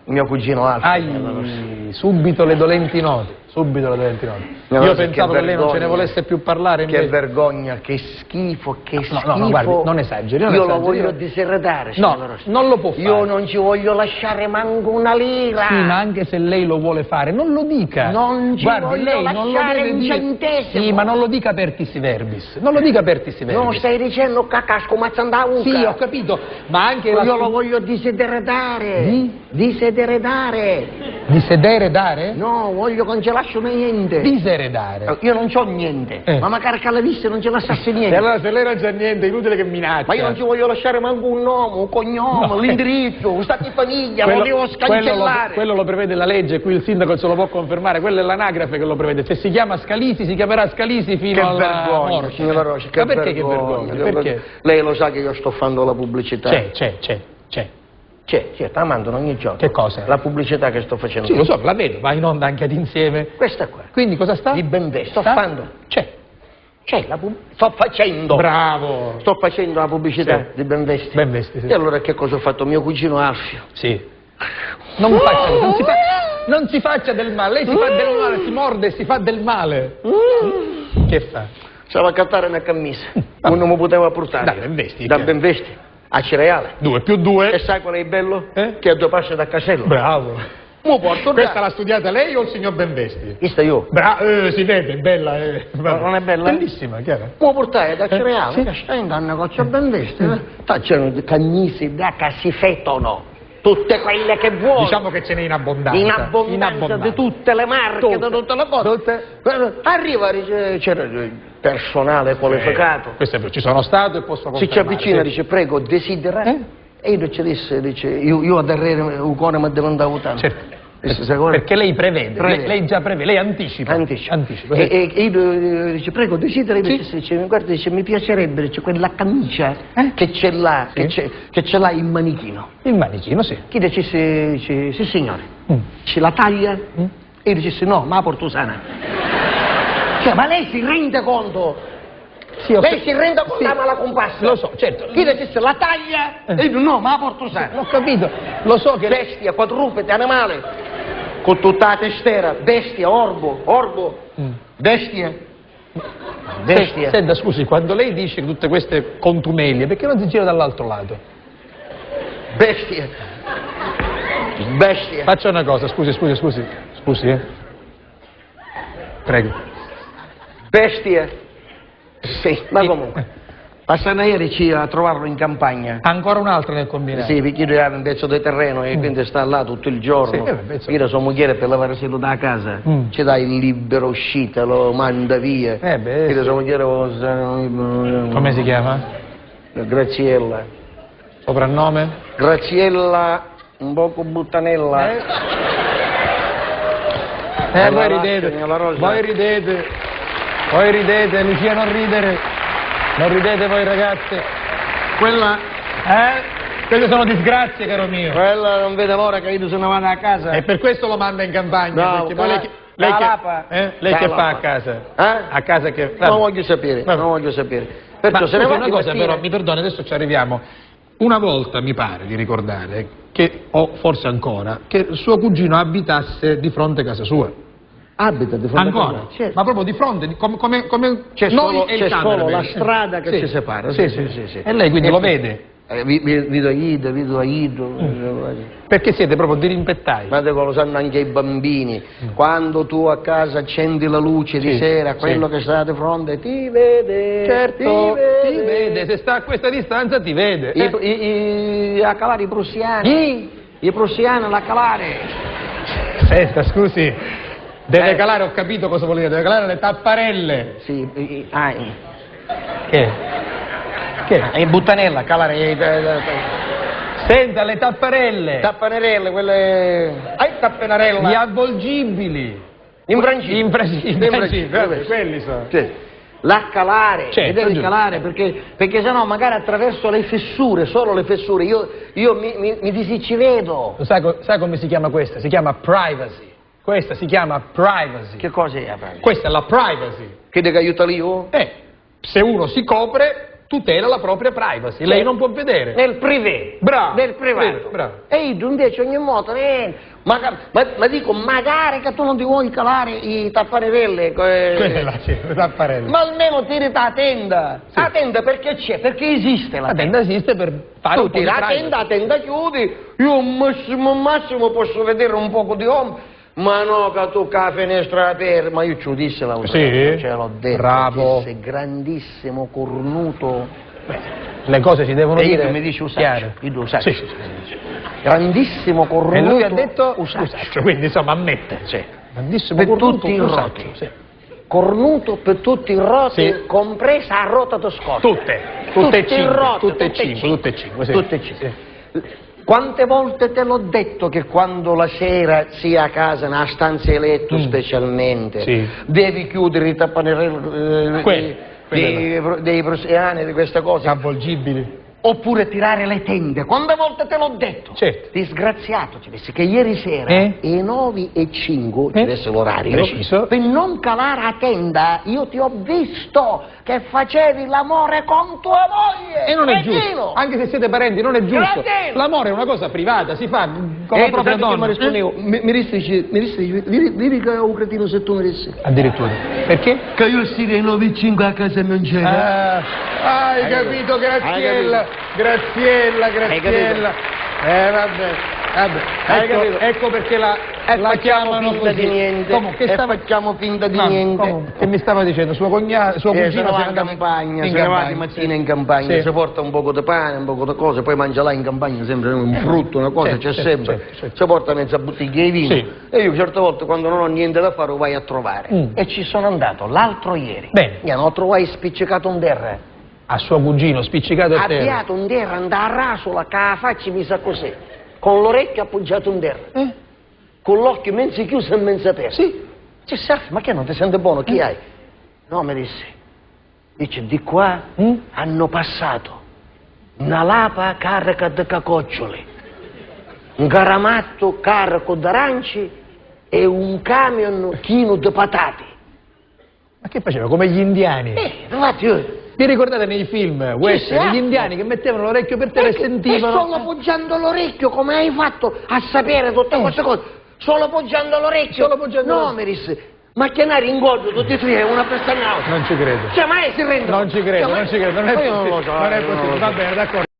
mio cugino Alfio. Subito le dolenti note. Subito le dolenti note. Io pensavo che lei non ce ne volesse più parlare. Invece... Che vergogna, che schifo, che schifo. No, guardi, non esageri. Io lo voglio diseredare, no, non lo può fare. Io non ci voglio lasciare manco una lira. Sì, ma anche se lei lo vuole fare, non lo dica. Non ci voglio lasciare un centesimo. Sì, ma non lo dica apertis verbis. Non lo dica apertis verbis. Non stai dicendo cacasco mazzandauca. Sì, ho capito, ma anche... Io lo voglio diseredare. Diseredare. Diseredare? No, voglio che non ce lascio niente. Diseredare. Io non c'ho niente, ma magari che alla vista non ce lasciasse niente. E allora se lei non c'ha niente, è inutile che minaccia. Ma io non ci voglio lasciare manco un nome, un cognome, l'indirizzo, un stato di famiglia, lo devo scancellare. Quello lo prevede la legge, qui il sindaco ce lo può confermare, quella è l'anagrafe che lo prevede. Se si chiama Scalisi, si chiamerà Scalisi fino alla morte. Signora Rosa, che perché vergogna? Che vergogna? Perché? Lei lo sa che io sto facendo la pubblicità. C'è, la mandano ogni giorno. Che cosa? La pubblicità che sto facendo. Sì, lo so, la vedo, va in onda anche ad insieme. Questa qua. Quindi cosa sta? Di Benvesti. Sto facendo. Sto facendo. Bravo. Sto facendo la pubblicità di Benvesti. Benvesti, sì. E allora che cosa ho fatto? Mio cugino Alfio. Sì. Non si faccia del male, lei si fa del male, si morde e si fa del male. Che fa? Stava a cattare una camicia. Non mi poteva portare. Da Benvesti. Da Benvesti. A cereale. 2 più 2. E sai qual è il bello? Che a 2 passi da casello. Bravo. Mo porto Questa l'ha studiata lei o il signor Benvesti? Questa io. Bravo, si vede, è bella. Non è bella? Bellissima, chiaro. Mo portare da cereale, che stai in danna con c'è Benvesti. C'erano cagnisi da che si fettono. Tutte quelle che vuoi. Diciamo che ce n'è in abbondanza. In abbondanza di tutte le marche, di tutte le cose. Arriva, c'era il personale qualificato. Questo ci sono stato e posso confermare. Si ci avvicina, dice, prego, desidera. E io ci dice, io a darrere un cuore mi devo andare tanto. Certo. Perché lei prevede, lei già prevede, lei anticipa. E io dice, prego, desidera, dice, guarda, dice, mi piacerebbe, dice, quella camicia che ce l'ha, che ce l'ha il manichino. Il manichino, sì. Chi dice, sì signore, ce la taglia? E io dice, no, ma la porto sana. Cioè, ma lei si rende conto? Lei si rende conto che ama la compassa? Lo so, certo. Chi dice, la taglia? E io no, ma la porto sana. Ho capito, lo so che... Bestia, quadrupede, animale. Con tutta la testera, bestia, orbo, bestia. Senta, scusi, quando lei dice tutte queste contumelie, perché non si gira dall'altro lato? Bestia. Faccia una cosa, scusi, Prego. Bestia. Sì, ma comunque. Passano ieri a trovarlo in campagna. Ancora un'altra nel combinato? Sì, perché lui aveva un pezzo di terreno e quindi sta là tutto il giorno. Io sua moglie per lavarsi da casa. Ci dà il libero uscita, lo manda via. Io sua moglie... Come si chiama? Graziella. Soprannome? Graziella, un poco buttanella. Voi ridete, Lucia non ridere. Non ridete voi ragazze. Quella... Quelle sono disgrazie, caro mio. Quella non vede l'ora che io se ne vada a casa. E per questo lo manda in campagna. No, perché poi lei che fa a casa? A casa che... Non voglio sapere, non voglio sapere. Perciò se ne va una cosa però, mi perdoni, adesso ci arriviamo. Una volta mi pare di ricordare che, o forse ancora, che suo cugino abitasse di fronte a casa sua. Abita di fronte ancora? A casa. Ma proprio di fronte, come c'è noi solo la strada che ci separa. Sì. E lei quindi lo vede? Vedo Aido. Perché siete proprio dirimpettai? Ma lo sanno anche i bambini. Quando tu a casa accendi la luce di sera, quello che sta di fronte ti vede. Certo, ti vede. Se sta a questa distanza ti vede. A calare i prussiani. I prussiani a calare. Senta, scusi. Deve calare, ho capito cosa vuol dire, deve calare le tapparelle. Sì, Che? E buttanella, calare. Senta, le tapparelle. Tappanerelle, quelle. Tappenarella. Gli avvolgibili. Infrangibili. Quelli sono. Sì. La calare, devi calare perché sennò magari attraverso le fessure, solo le fessure, io mi ci vedo. Sai come si chiama questa? Si chiama privacy. Questa si chiama privacy. Che cosa è la privacy? Questa è la privacy. Che deve aiutare io? Se uno si copre, tutela la propria privacy, lei non può vedere. Nel privé. Bravo. Nel privato. Bravo. E io invece ogni modo, ma dico, magari che tu non ti vuoi calare i tapparelle. Quella sì, le tapparelle. Ma almeno tiri la tenda. Sì. La tenda perché c'è? Perché esiste la tenda. La tenda esiste per fare un po' di privacy. La tenda chiudi, io al massimo posso vedere un poco di ombra. Ma no, che tu con la finestra aperta, ma io ci ho disse la sì? Ce l'ho detto. Bravo. Disse, grandissimo cornuto. Le cose si devono dire. E mi dice usaccio. Io usaccio. Sì. Grandissimo cornuto. E lui ha detto usaccio. Quindi insomma ammette. Sì. Grandissimo per cornuto, tutti i roti. Sì. Cornuto per tutti i roti, sì. compresa a rota da scorta. Tutte e cinque. Sì. Tutte e cinque. Quante volte te l'ho detto che quando la sera sia a casa, nella stanza di letto specialmente, sì. devi chiudere i tappanerelli dei persiani, di queste cose. Avvolgibili. Oppure tirare le tende. Quante volte te l'ho detto? Certo. Disgraziato, ci disse che ieri sera alle 9:05 ci desse l'orario. Preciso. Per non calare a tenda, io ti ho visto che facevi l'amore con tua moglie. E non è giusto. Anche se siete parenti, non è giusto. L'amore è una cosa privata, si fa con la propria donna. Mi rispondevo, mi dici, dimmi che è un cretino se tu mi dici. Addirittura. Perché? Che io stile alle 9:05 a casa non c'era. Hai capito, Graziella. Graziella. Vabbè. Ecco perché la chiamano così. Di niente. Facciamo finta di niente. Che mi stava dicendo? Sua cugina se ne va in campagna. Se ne va di mattina in campagna, si porta un poco di pane, un poco di cose, poi mangia là in campagna sempre un frutto, una cosa, c'è sempre. Si porta mezza bottiglia di vino. E io certe volte quando non ho niente da fare lo vai a trovare. E ci sono andato l'altro ieri. Bene. Mi hanno trovato spiccicato un terra. A suo cugino, spiccicato a terra. Abbiato un terra, andava a rasola, che la faccia mi sa così, con l'orecchio appoggiato in terra, con l'occhio mezzo chiuso e mezzo aperto. Sì. Ma che non ti sente buono? Chi hai? No, mi disse. Dice, di qua hanno passato una lapa carica di cacoccioli, un garamatto carico d'aranci e un camion chino di patate. Ma che faceva? Come gli indiani? Infatti vi ricordate nei film western, gli indiani che mettevano l'orecchio per terra e sentivano? Solo appoggiando l'orecchio, come hai fatto a sapere tutte queste cose? Solo appoggiando l'orecchio? No, mi disse, macchinari in gordo, tutti e tre, una pestagnata. Non ci credo. Cioè, ma si rende? Non ci credo, non è possibile. Va bene, d'accordo.